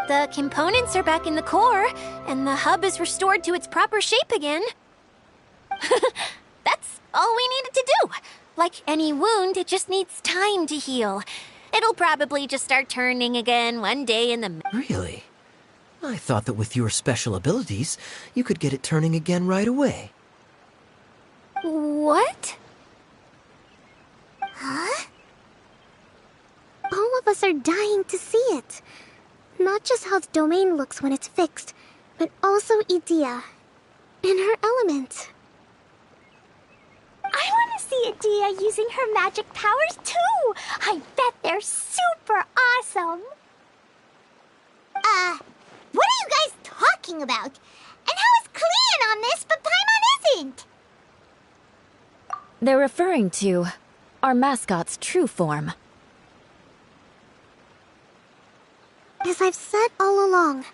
The components are back in the core, and the hub is restored to its proper shape again. That's all we needed to do. Like any wound, it just needs time to heal. It'll probably just start turning again one day in the... Really? I thought that with your special abilities, you could get it turning again right away. What? Huh? All of us are dying to see it. Not just how the domain looks when it's fixed, but also Idea. In her element. I want to see Adia using her magic powers too! I bet they're super awesome! What are you guys talking about? And how is Clean on this, but Paimon isn't? They're referring to our mascot's true form. As I've said all along,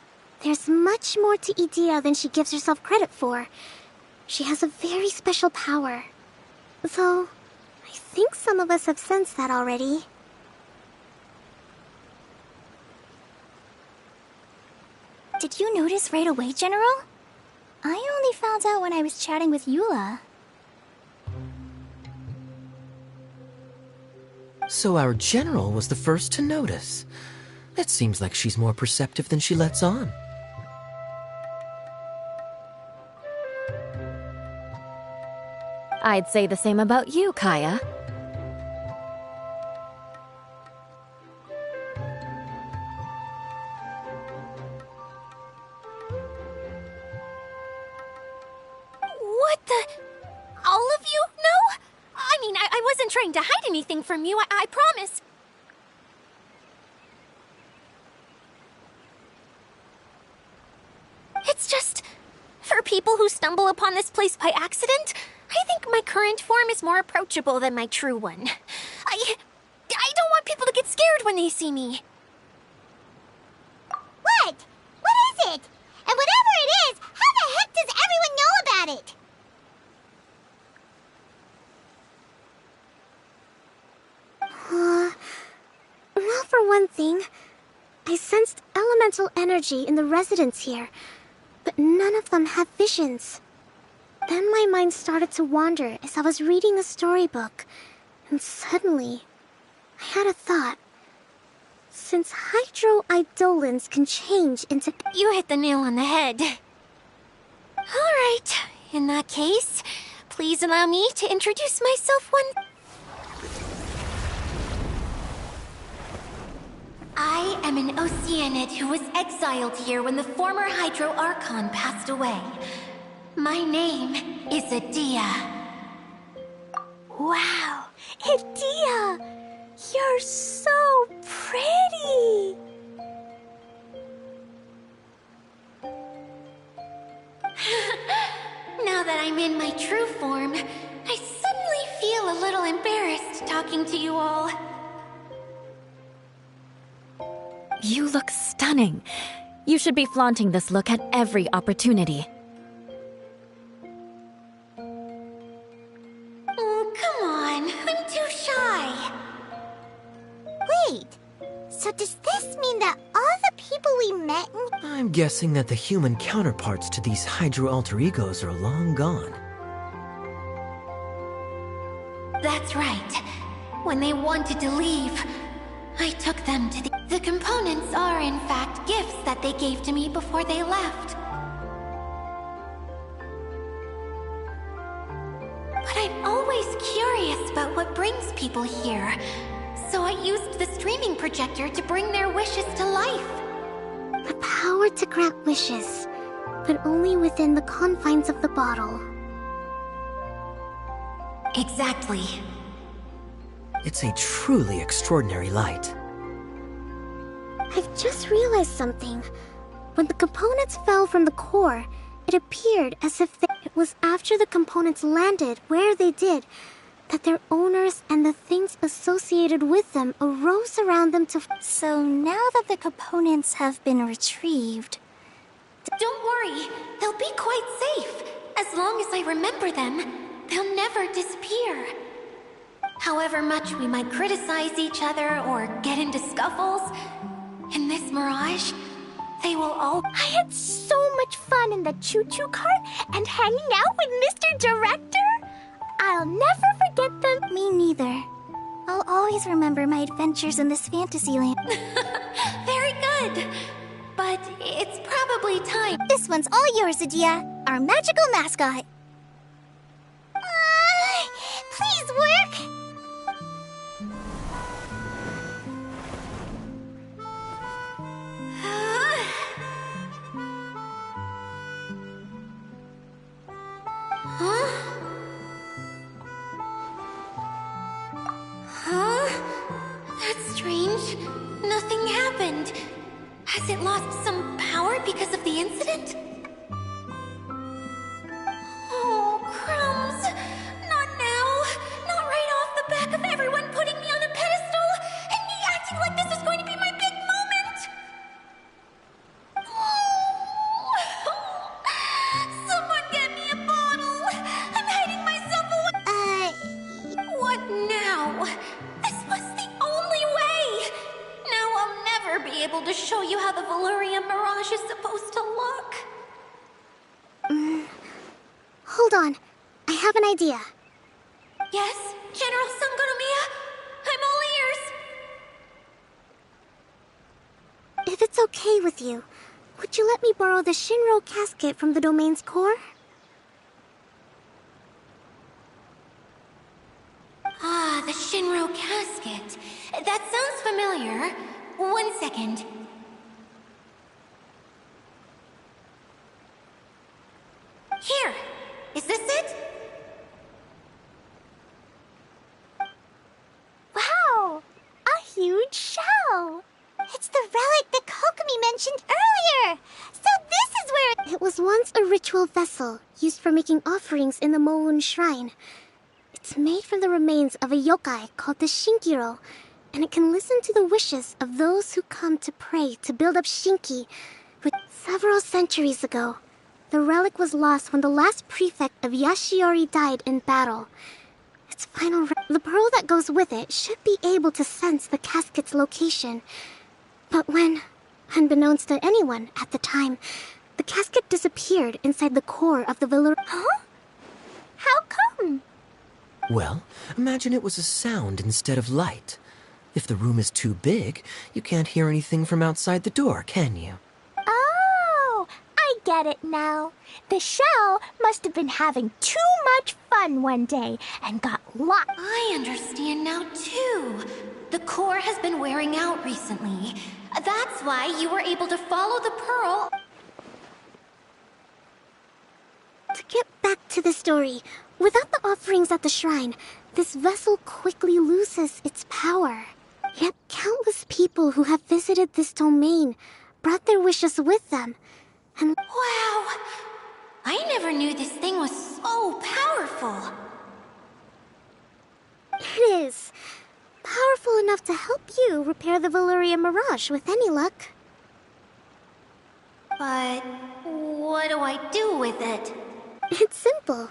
there's much more to Idea than she gives herself credit for. She has a very special power. Though, I think some of us have sensed that already. Did you notice right away, General? I only found out when I was chatting with Eula. So our general was the first to notice. It seems like she's more perceptive than she lets on. I'd say the same about you, Kaya. What the... All of you know? I mean, I wasn't trying to hide anything from you, I promise. It's just... For people who stumble upon this place by accident, I think my current form is more approachable than my true one. I don't want people to get scared when they see me. What? What is it? And whatever it is, how the heck does everyone know about it? Well, for one thing, I sensed elemental energy in the residents here, but none of them have visions. Then my mind started to wander as I was reading a storybook, and suddenly, I had a thought. Since hydro-eidolons can change into... You hit the nail on the head. Alright, in that case, please allow me to introduce myself one... I am an Oceanid who was exiled here when the former Hydro Archon passed away. My name is Adia. Wow, Adia! You're so pretty! Now that I'm in my true form, I suddenly feel a little embarrassed talking to you all. You look stunning. You should be flaunting this look at every opportunity. Oh, come on. I'm too shy. Wait, so does this mean that all the people we met in... I'm guessing that the human counterparts to these Hydro alter egos are long gone. That's right. When they wanted to leave, I took them to the... The components are, in fact, gifts that they gave to me before they left. But I'm always curious about what brings people here. So I used the streaming projector to bring their wishes to life. The power to grant wishes, but only within the confines of the bottle. Exactly. It's a truly extraordinary light. I've just realized something. When the components fell from the core, it appeared as if it was after the components landed where they did, that their owners and the things associated with them arose around them to... So now that the components have been retrieved... Don't worry, they'll be quite safe. As long as I remember them, they'll never disappear. However much we might criticize each other or get into scuffles, in this mirage, they will all... I had so much fun in the choo-choo cart and hanging out with Mr. Director! I'll never forget them. Me neither. I'll always remember my adventures in this fantasy land. Very good. But it's probably time. This one's all yours, Adia, our magical mascot. Please work! That's strange. Nothing happened. Has it lost some power because of the incident? Oh, crumbs. Not now. Not right off the back of everyone putting me on a pedestal and me acting like this is going to be my big moment. Someone get me a bottle. I'm hiding myself away. What now? This was the only way. Now I'll never be able to show you how the Valurian Mirage is supposed to look. Hold on. I have an idea. Yes, General Sangonomiya? I'm all ears. If it's okay with you, would you let me borrow the Shinro casket from the domain's core? Ah, the Shinro casket. That sounds familiar. 1 second. Here. Is this it? Wow! A huge shell! It's the relic that Kokomi mentioned earlier! So this is where... It was once a ritual vessel used for making offerings in the Moon Shrine. It's made from the remains of a yokai called the Shinkiro, and it can listen to the wishes of those who come to pray to build up Shinki. But several centuries ago, the relic was lost when the last prefect of Yashiori died in battle. Its the pearl that goes with it should be able to sense the casket's location. But when, unbeknownst to anyone at the time, the casket disappeared inside the core of the Valor... Huh? How come? Well, imagine it was a sound instead of light. If the room is too big, you can't hear anything from outside the door, can you? Oh, I get it now. The shell must have been having too much fun one day and got locked. I understand now, too. The core has been wearing out recently. That's why you were able to follow the pearl. To get back to the story, without the offerings at the shrine, this vessel quickly loses its power. Yet countless people who have visited this domain brought their wishes with them, and... Wow! I never knew this thing was so powerful. It is. Powerful enough to help you repair the Valurian Mirage with any luck. But what do I do with it? It's simple.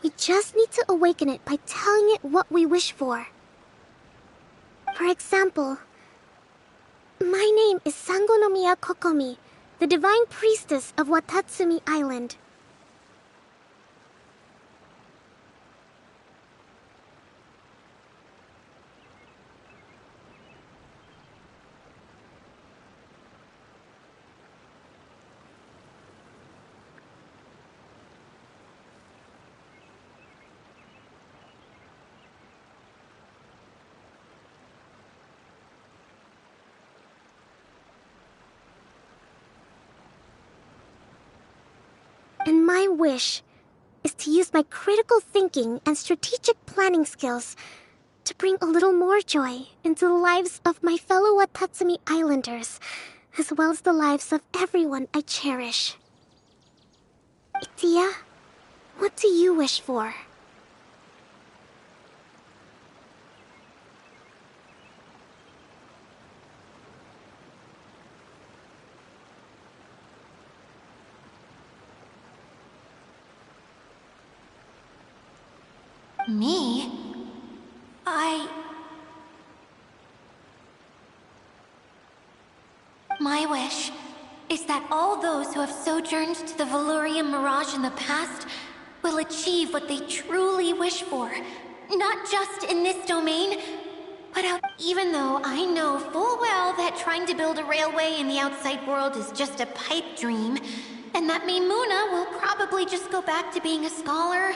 We just need to awaken it by telling it what we wish for. For example, my name is Sangonomiya Kokomi, the divine priestess of Watatsumi Island. And my wish is to use my critical thinking and strategic planning skills to bring a little more joy into the lives of my fellow Watatsumi Islanders, as well as the lives of everyone I cherish. Itia, what do you wish for? Me? My wish is that all those who have sojourned to the Valurian Mirage in the past will achieve what they truly wish for. Not just in this domain, but out. Even though I know full well that trying to build a railway in the outside world is just a pipe dream, and that Maimuna will probably just go back to being a scholar.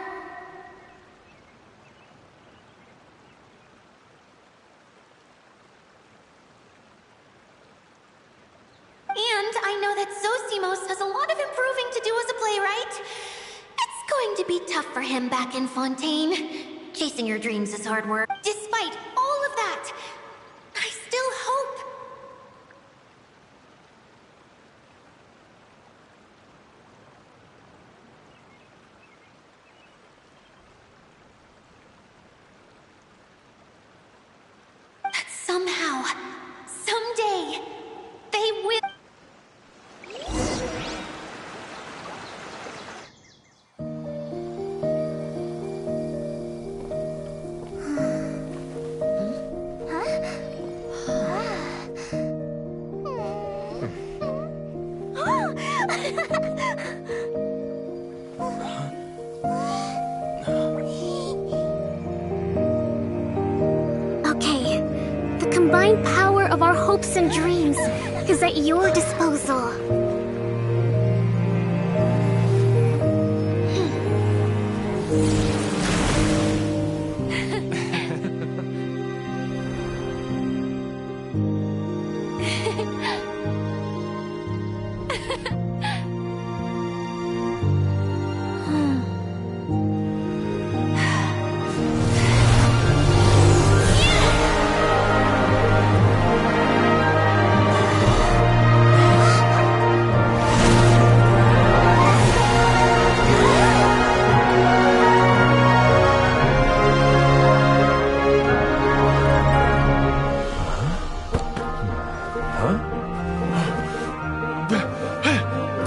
And I know that Zosimos has a lot of improving to do as a playwright. It's going to be tough for him back in Fontaine. Chasing your dreams is hard work. Despite all of that, I still hope. That somehow, someday, they will. Okay, the combined power of our hopes and dreams is at your disposal.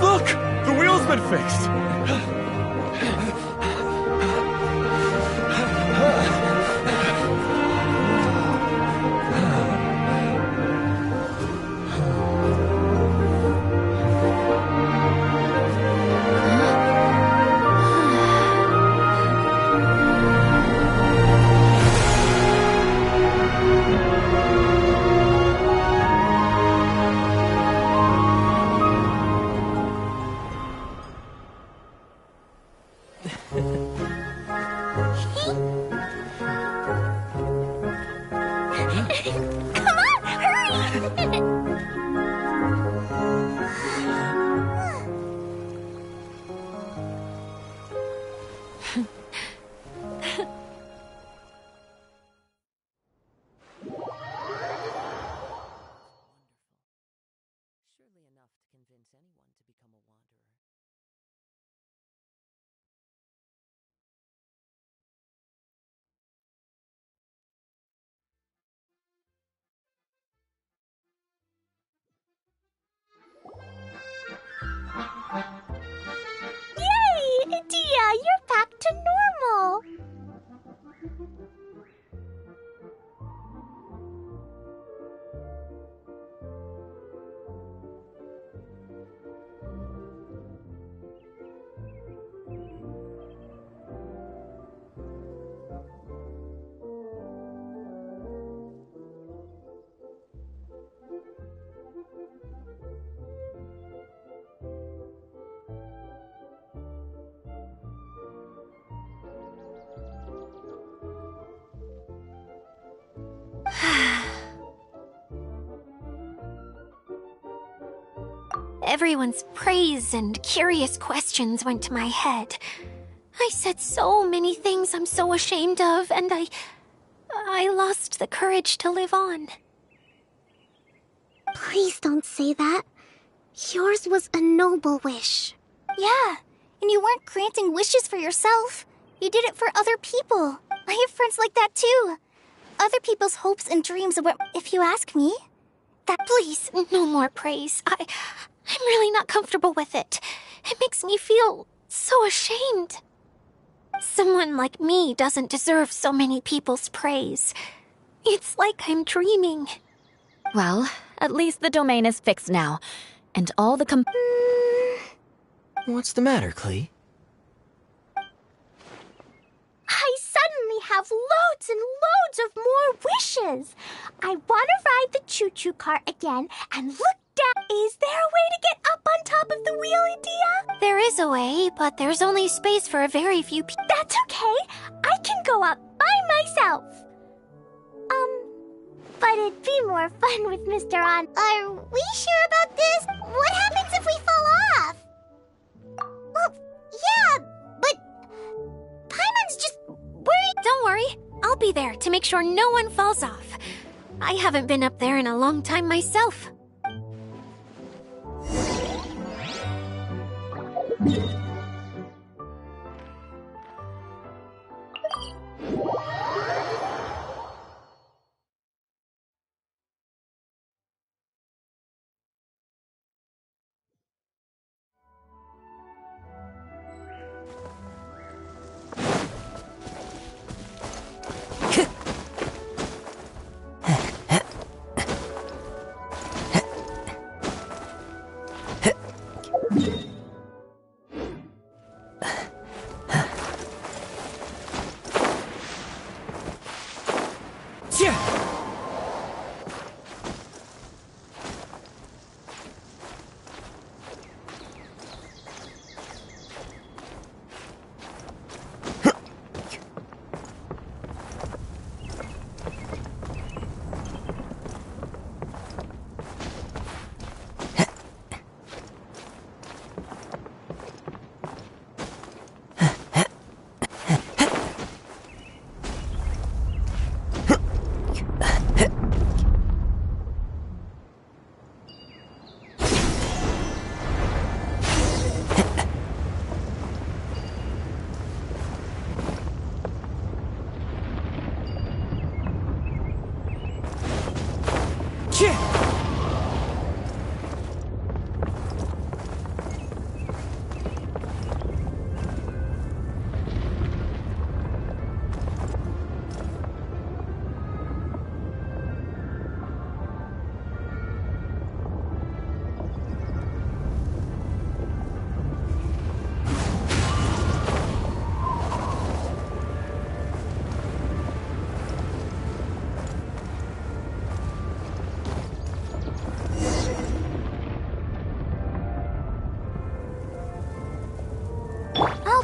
Look! The wheel's been fixed! Come on, hurry! Surely enough to convince anyone to become a wanderer. Yay! Dia, you're back to normal! Everyone's praise and curious questions went to my head. I said so many things I'm so ashamed of, and I lost the courage to live on. Please don't say that. Yours was a noble wish. Yeah, and you weren't granting wishes for yourself. You did it for other people. I have friends like that too. Other people's hopes and dreams are what, if you ask me. Please, no more praise. I'm really not comfortable with it. It makes me feel so ashamed. Someone like me doesn't deserve so many people's praise. It's like I'm dreaming. Well, at least the domain is fixed now. And all the What's the matter, Klee? I suddenly have loads and loads of more wishes. I want to ride the choo-choo cart again and look down. Is there a way to get up on top of the wheel, Edea? There is a way, but there's only space for a very few people. That's okay. I can go up by myself. But it'd be more fun with Mr. On. Are we sure about this? What happens if we fall off? Well, yeah, but Paimon's just worried. Don't worry, I'll be there to make sure no one falls off. I haven't been up there in a long time myself.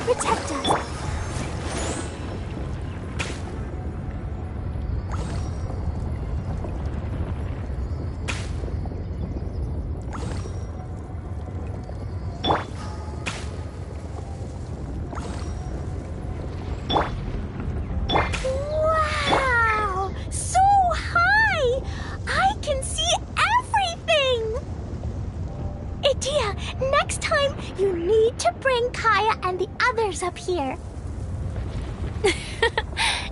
Protect us. Wow! So high! I can see everything! Edea, next time you need to bring Kaya and the others up here.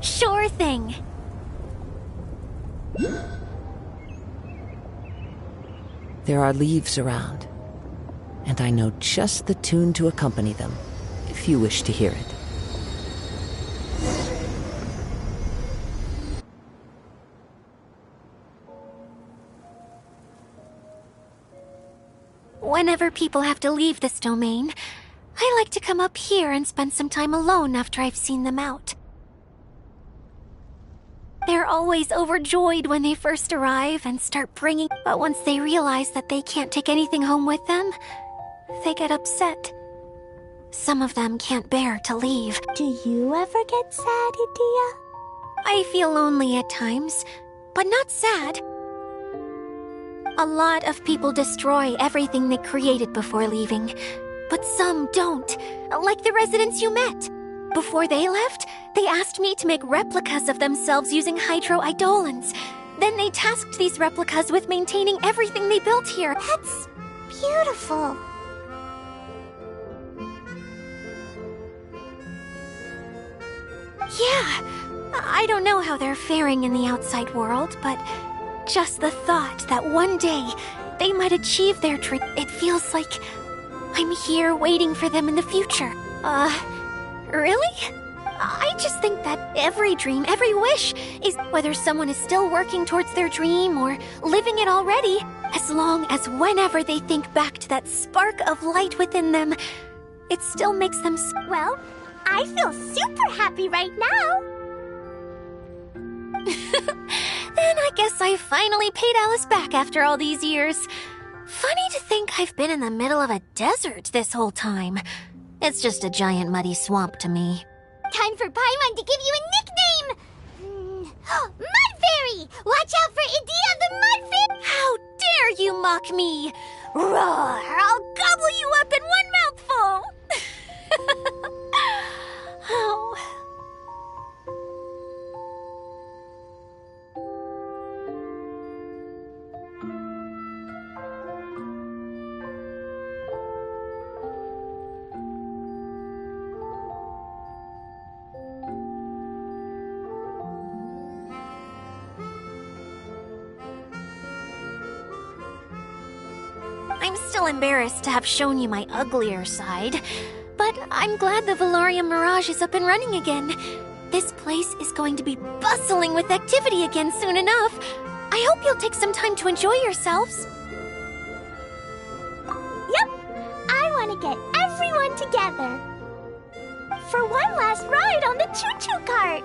Sure thing. There are leaves around, and I know just the tune to accompany them, if you wish to hear it. Whenever people have to leave this domain, I like to come up here and spend some time alone after I've seen them out. They're always overjoyed when they first arrive and start bringing, but once they realize that they can't take anything home with them, they get upset. Some of them can't bear to leave. Do you ever get sad, Edea? I feel lonely at times, but not sad. A lot of people destroy everything they created before leaving, but some don't, like the residents you met. Before they left, they asked me to make replicas of themselves using hydro-eidolons. Then they tasked these replicas with maintaining everything they built here. That's beautiful. Yeah, I don't know how they're faring in the outside world, but just the thought that one day they might achieve their dream, it feels like I'm here waiting for them in the future. Really? I just think that every dream, every wish, is whether someone is still working towards their dream or living it already, as long as whenever they think back to that spark of light within them, it still makes them Well, I feel super happy right now. Then I guess I finally paid Alice back after all these years. Funny to think I've been in the middle of a desert this whole time. It's just a giant muddy swamp to me. Time for Paimon to give you a nickname! Mudfairy! Watch out for Idea the Mudfairy! How dare you mock me! Roar! I'll gobble you up in one mouthful! Oh. I'm still embarrassed to have shown you my uglier side, but I'm glad the Valorium Mirage is up and running again. This place is going to be bustling with activity again soon enough. I hope you'll take some time to enjoy yourselves. Yep, I want to get everyone together for one last ride on the choo-choo cart.